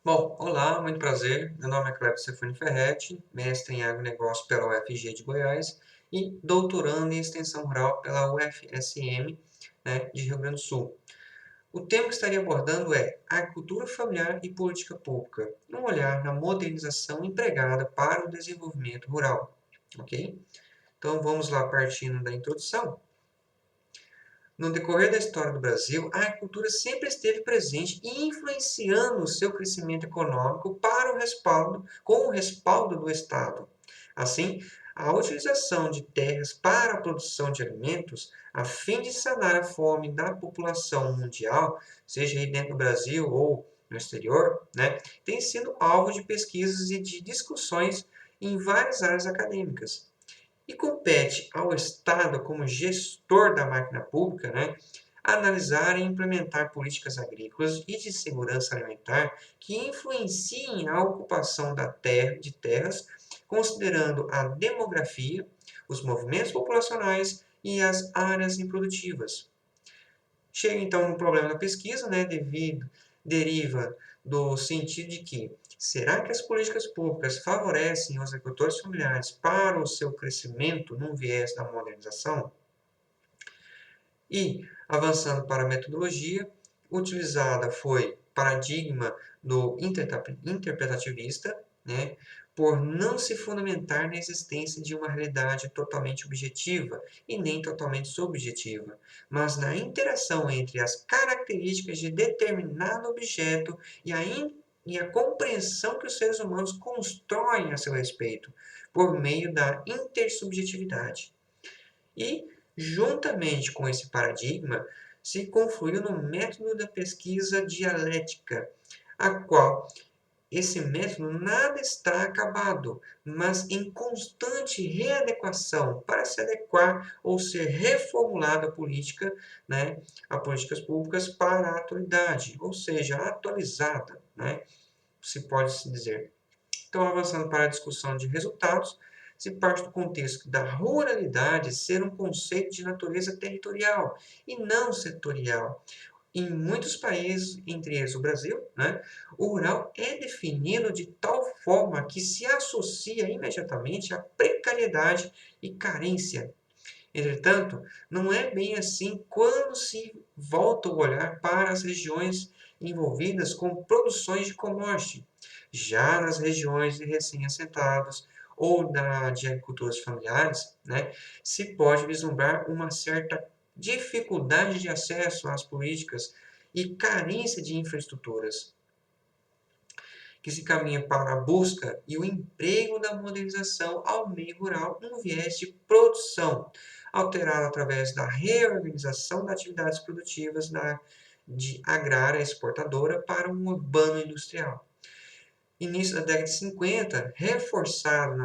Bom, olá, muito prazer. Meu nome é Cleber Cefani Ferretti, mestre em agronegócio pela UFG de Goiás e doutorando em extensão rural pela UFSM, né, de Rio Grande do Sul. O tema que estaria abordando é agricultura familiar e política pública, um olhar na modernização empregada para o desenvolvimento rural, ok? Então vamos lá partindo da introdução. No decorrer da história do Brasil, a agricultura sempre esteve presente e influenciando o seu crescimento econômico com o respaldo do Estado. Assim, a utilização de terras para a produção de alimentos, a fim de sanar a fome da população mundial, seja aí dentro do Brasil ou no exterior, né, tem sido alvo de pesquisas e de discussões em várias áreas acadêmicas. E compete ao Estado, como gestor da máquina pública, né, analisar e implementar políticas agrícolas e de segurança alimentar que influenciem a ocupação de terras, considerando a demografia, os movimentos populacionais e as áreas improdutivas. Chega então no problema da pesquisa, né, deriva do sentido de que será que as políticas públicas favorecem os agricultores familiares para o seu crescimento num viés da modernização? E, avançando para a metodologia, utilizada foi paradigma do interpretativista, né, por não se fundamentar na existência de uma realidade totalmente objetiva e nem totalmente subjetiva, mas na interação entre as características de determinado objeto e a compreensão que os seres humanos constroem a seu respeito, por meio da intersubjetividade. E, juntamente com esse paradigma, se confluiu no método da pesquisa dialética, a qual esse método nada está acabado, mas em constante readequação para se adequar ou ser reformulada a política, né, a políticas públicas para a atualidade, ou seja, atualizada, né, se pode se dizer. Então, avançando para a discussão de resultados, se parte do contexto da ruralidade ser um conceito de natureza territorial e não setorial. Em muitos países, entre eles o Brasil, né, o rural é definido de tal forma que se associa imediatamente à precariedade e carência. Entretanto, não é bem assim quando se volta o olhar para as regiões envolvidas com produções de commodity. Já nas regiões de recém-assentados ou de agricultores familiares, né, se pode vislumbrar uma certa dificuldade de acesso às políticas e carência de infraestruturas, que se caminha para a busca e o emprego da modernização ao meio rural num viés de produção, alterado através da reorganização das atividades produtivas de agrária exportadora para um urbano industrial. Início da década de 50, reforçado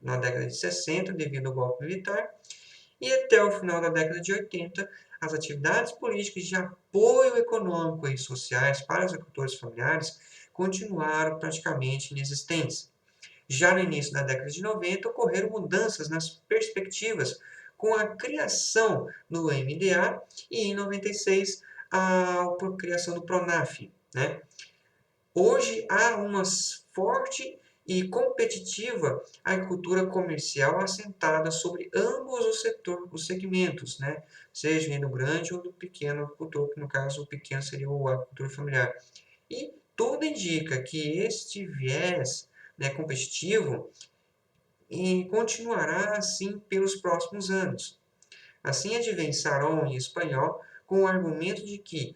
na década de 60 devido ao golpe militar, e até o final da década de 80, as atividades políticas de apoio econômico e sociais para os agricultores familiares continuaram praticamente inexistentes. Já no início da década de 90, ocorreram mudanças nas perspectivas com a criação do MDA e, em 96, a criação do PRONAF, né? Hoje há uma forte e competitiva agricultura comercial assentada sobre ambos os segmentos, né? Seja do grande ou do pequeno agricultor, que no caso o pequeno seria o agricultor familiar. E tudo indica que este viés, né, competitivo continuará assim pelos próximos anos. Assim advém Saron em espanhol com o argumento de que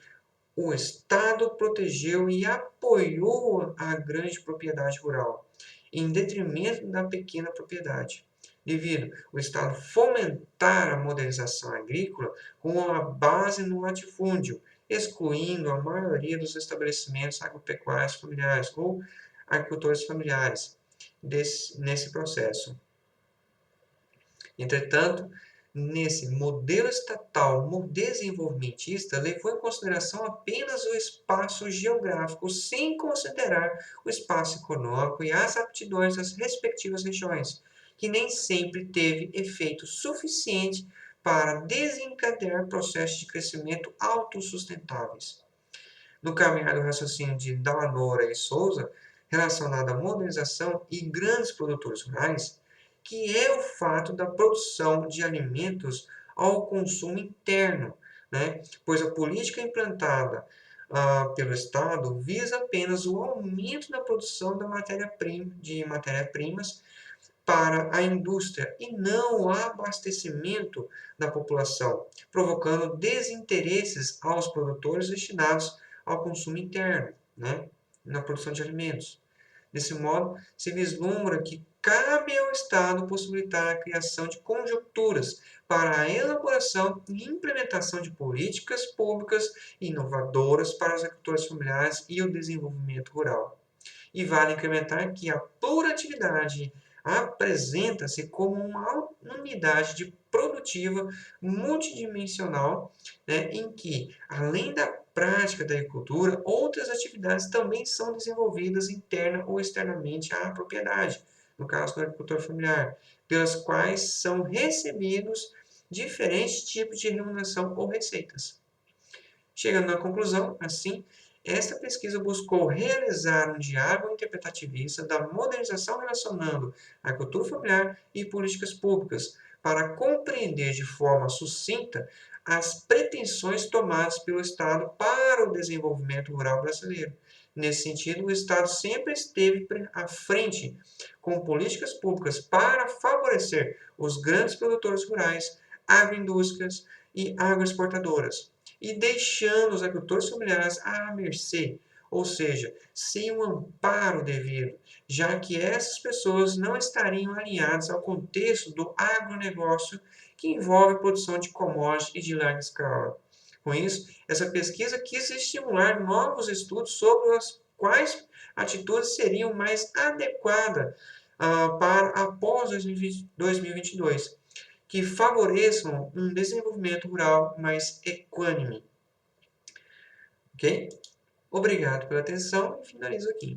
o Estado protegeu e apoiou a grande propriedade rural, em detrimento da pequena propriedade, devido o Estado fomentar a modernização agrícola com a base no latifúndio, excluindo a maioria dos estabelecimentos agropecuários familiares ou agricultores familiares nesse processo. Entretanto, nesse modelo estatal desenvolvimentista, levou em consideração apenas o espaço geográfico, sem considerar o espaço econômico e as aptidões das respectivas regiões, que nem sempre teve efeito suficiente para desencadear processos de crescimento autossustentáveis. no caminhar do raciocínio de Dalladora e Souza, relacionado à modernização e grandes produtores rurais, que é o fato da produção de alimentos ao consumo interno, né? Pois a política implantada pelo Estado visa apenas o aumento da produção de matéria-primas para a indústria e não o abastecimento da população, provocando desinteresses aos produtores destinados ao consumo interno, né, na produção de alimentos. Desse modo, se vislumbra que cabe ao Estado possibilitar a criação de conjunturas para a elaboração e implementação de políticas públicas inovadoras para os agricultores familiares e o desenvolvimento rural. E vale incrementar que a pluratividade apresenta-se como uma unidade produtiva multidimensional, né, em que, além da prática da agricultura, outras atividades também são desenvolvidas interna ou externamente à propriedade, no caso do agricultor familiar, pelas quais são recebidos diferentes tipos de remuneração ou receitas. Chegando à conclusão, assim, esta pesquisa buscou realizar um diálogo interpretativista da modernização relacionando a agricultura familiar e políticas públicas, para compreender de forma sucinta as pretensões tomadas pelo Estado para o desenvolvimento rural brasileiro. Nesse sentido, o Estado sempre esteve à frente com políticas públicas para favorecer os grandes produtores rurais, agroindústrias e agroexportadoras, e deixando os agricultores familiares à mercê, ou seja, sem um amparo devido, já que essas pessoas não estariam alinhadas ao contexto do agronegócio que envolve a produção de commodities e de larga escala. Com isso, essa pesquisa quis estimular novos estudos sobre as quais atitudes seriam mais adequadas para após 2022, que favoreçam um desenvolvimento rural mais equânime. Ok? Obrigado pela atenção e finalizo aqui.